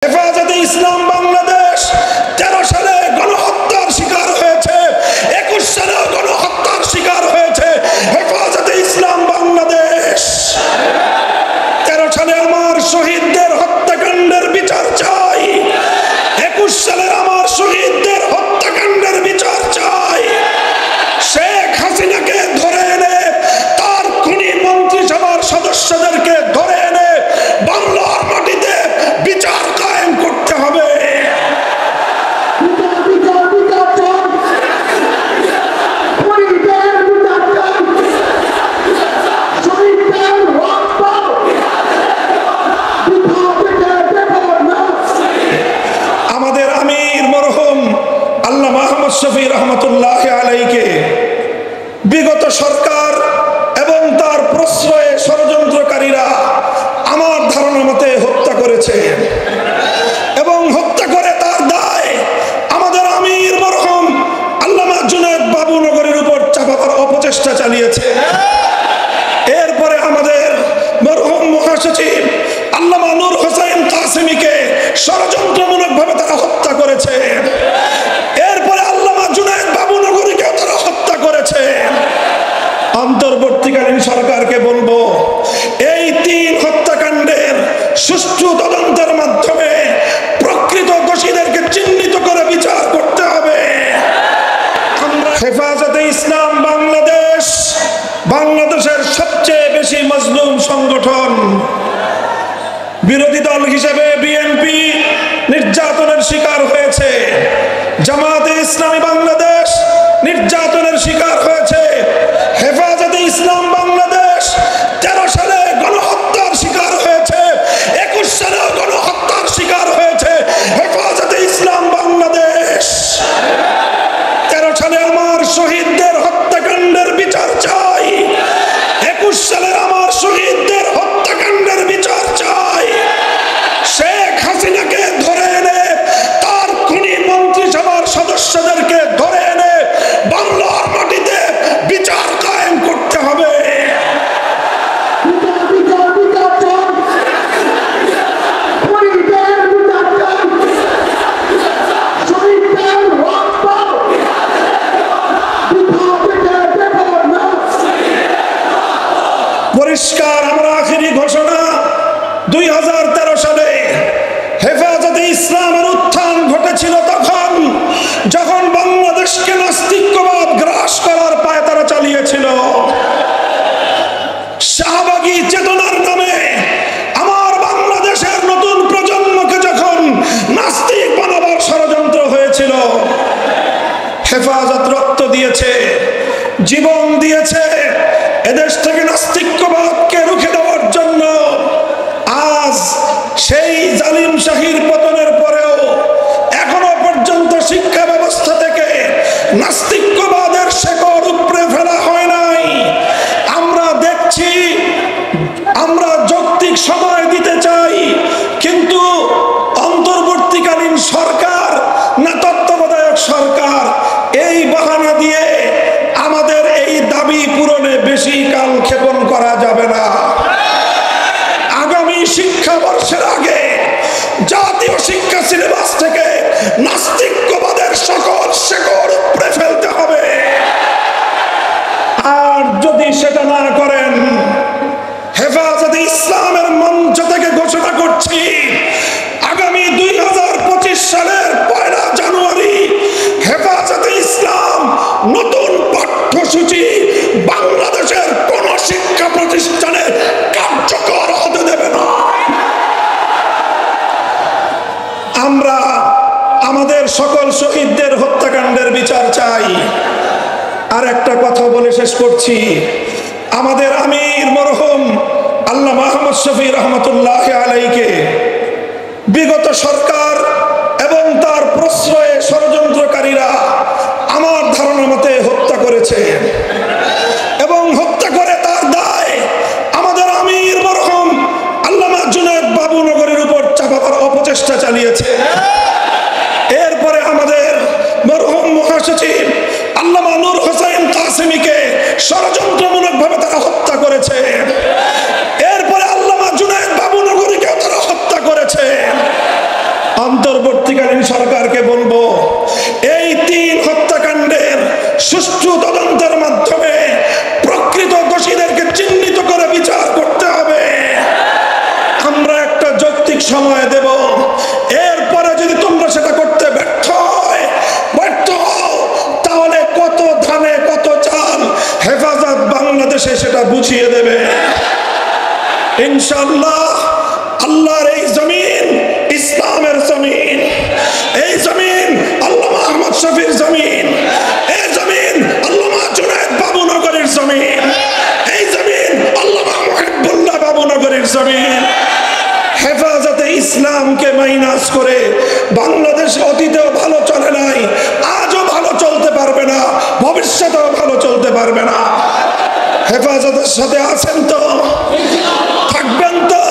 হেফাজতে ইসলাম বাংলাদেশ 13 সালে গণহত্যার শিকার হয়েছে, 21 সালেও গণহত্যার শিকার হয়েছে হেফাজতে ইসলাম বাংলাদেশ। 13 সালে আমার শহীদদের হত্যাকাণ্ডের বিচার চাই, 21 সালের আমার শহীদদের হত্যাকাণ্ডের বিচার চাই। শেখ হাসিনাকে ধরে এনে, তার খুনি মন্ত্রিসভার সদস্যদেরকে ধরে এনে বাংলার মাটিতে বিচার কায়েম করতে হবে। আমাদের আমির মরহুম আল্লামা মুহাম্মদ শফি রহমতুল্লাহ আলাইকে বিগত সরকার এবং তার প্রশ্রয়ে ষড়যন্ত্রকারীরা আমার ধারণা মতে হত্যা করেছে এবং হত্যা করে তার দায় আমাদের আমির মরহুম আল্লামা জুনায়েদ বাবুনগরীর উপর চাপাবার অপচেষ্টা চালিয়েছে। এরপরে আমাদের মরহুম মহাসচিব আল্লামা নূর হোসেন কাসেমীকে ষড়যন্ত্রমূলকভাবে তারা হত্যা করেছে। এরপরে আল্লামা জুনায়েদ বাবুনগরীকেও তারা হত্যা করেছে। অন্তর্বর্তীকালীন সরকারকে বলবো, এই 3 হত্যাকাণ্ডের সুষ্ঠু তদন্তের মাধ্যমে প্রকৃত দোষীদেরকে চিহ্নিত করে বিচার করতে হবে। আমরা হেফাজতে ইসলাম বাংলাদেশ বাংলাদেশের সবচেয়ে বেশি মজলুম সংগঠন। বিরোধী দল হিসেবে বিএনপি নির্যাতনের শিকার হয়েছে, জামায়াতে ইসলামী বাংলাদেশ নির্যাতনের শিকার হয়েছে, হেফাজতে ইসলাম বাংলাদেশ 13 সালে গণহত্যার শিকার হয়েছে, 21 সালেও গণহত্যার শিকার হয়েছে হেফাজতে ইসলাম বাংলাদেশ। 13 সালে আমার শহীদদের হত্যাকাণ্ডের বিচার চাই, 21 সালের আমার শহীদদের হত্যাকাণ্ডের বিচার চাই। শেখ হাসিনাকে ধরে এনে, তার খুনি মন্ত্রিসভার সদস্যদেরকে ধরে এনে বাংলার মাটিতে বিচার কায়েম করতে হবে। পরিষ্কার আমার আখেরি ঘোষণা, 2013 সালে হেফাজতে ইসলামের উত্থান ঘটেছিল তখন, যখন বাংলাদেশকে নাস্তিক্যবাদ গ্রাস করার পায়তারা চালিয়েছিল। শাহবাগী চেতনার নামে আমার বাংলাদেশের নতুন প্রজন্মকে যখন নাস্তিক বানাবার ষড়যন্ত্র হয়েছিল, হেফাজত রক্ত দিয়েছে, জীবন দিয়েছে এদেশ থেকে নাস্তিক্যবাদকে রুখে দেওয়ার জন্য। আজ সেই জালিম শাহীর পতনের পরেও এখনো পর্যন্ত শিক্ষা ব্যবস্থা থেকে নাস্তিক্যবাদের শেকড় উপড়ে ফেলা হয় নাই। আমরা দেখছি, আমরা যৌক্তিক সময় দিতে চাই, কিন্তু অন্তর্বর্তীকালীন সরকার না তত্ত্বাবধায়ক সরকার এই বাহানা দিয়ে আমাদের এই দাবি পূরণে বেশি কাল ক্ষেপণ করা যাবে না। আগামী শিক্ষাবর্ষের আগে জাতীয় শিক্ষা সিলেবাস থেকে নাস্তিক্যবাদের সকল শেকড় উপড়ে ফেলতে হবে। আর যদি সেটা না করেন, হেফাজতে ইসলামের মঞ্চ থেকে ঘোষণা করছি, আগামী 2025 সালের 1 জানুয়ারি হেফাজতে ইসলাম নতুন পাঠ্যসূচি বাংলাদেশের কোন শিক্ষা প্রতিষ্ঠানে কার্যকর হতে দেবে না। আমরা আমাদের সকল শহীদদের হত্যাকাণ্ডের বিচার চাই। আর একটা কথা বলে শেষ করছি, আমাদের আমির মরহুম আল্লামা মুহাম্মদ শফি রহমতুল্লাহ আলাইকে বিগত সরকার এবং তার প্রশ্রয়ে ষড়যন্ত্রকারীরা আমার ধারণা মতে হত্যা করেছে এবং হত্যা করে তার দায় আমাদের আমির মরহুম আল্লামা জুনায়েদ বাবুনগরীর উপর চাপাবার অপচেষ্টা চালিয়েছে। এরপরে আমাদের মরহুম মহাসচিব আল্লামা নূর হোসেন কাসেমীকে ষড়যন্ত্রমূলকভাবে তারা হত্যা করেছে। এরপরে আল্লামা জুনায়েদ বাবুনগরীকেও তারা হত্যা করেছে। অন্তর্বর্তীকালীন সরকারকে বলবো, এই 3 হত্যাকাণ্ডের সুষ্ঠু তদন্তের মাধ্যমে প্রকৃত দোষীদেরকে চিহ্নিত করে বিচার করতে হবে। আমরা একটা যৌক্তিক সময় দেব, এরপরে যদি তোমরা সেটা করতে ব্যর্থ হও, তাহলে কত ধানে কত চাল হেফাজত বাংলাদেশে সেটা বুঝিয়ে দেবে ইনশাআল্লাহ। আল্লাহর এই জমিন ইসলামের জমিন, এই জমিন আল্লামা আহমদ শফির জমিন, এই জমিন আল্লামা জুনায়েদ বাবুনগরের জমিন, এই জমিন আল্লামা মুহিবুল্লাহ বাবুনগরের জমিন। হেফাজতে ইসলামকে মাইনাস করে বাংলাদেশ অতীতেও ভালো চলে নাই, আজও ভালো চলতে পারবে না, ভবিষ্যতেও ভালো চলতে পারবে না। হেফাজতের সাথে আছেন তো? থাকবেন তো?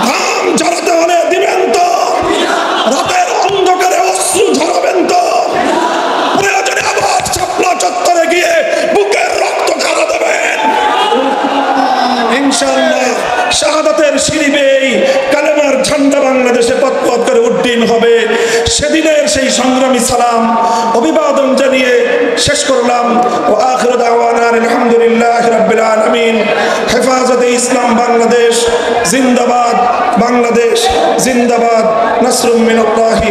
ঘাম ঝরাতে হলে দিবেন তো? রাতের অন্ধকারে অশ্রু ঝরাবেন তো? প্রয়োজনে আবার শাপলা চত্বরে গিয়ে বুকের রক্ত ঝরা দেবেন ইনশাআল্লাহ। শাহাদাতের সিঁড়ি বেয়ে কালেমার ঝান্ডা বাংলাদেশে পথ করে উড্ডীন হবে। সেদিনের সেই সংগ্রামী সালাম অভিবাদন জানিয়ে শেষ করলাম। ও আখিরু দাওয়ানা আলহামদুলিল্লাহি রাব্বিল আলামিন। হেফাজতে ইসলাম বাংলাদেশ জিন্দাবাদ, বাংলাদেশ জিন্দাবাদ। নাসরুম মিনাল্লাহি।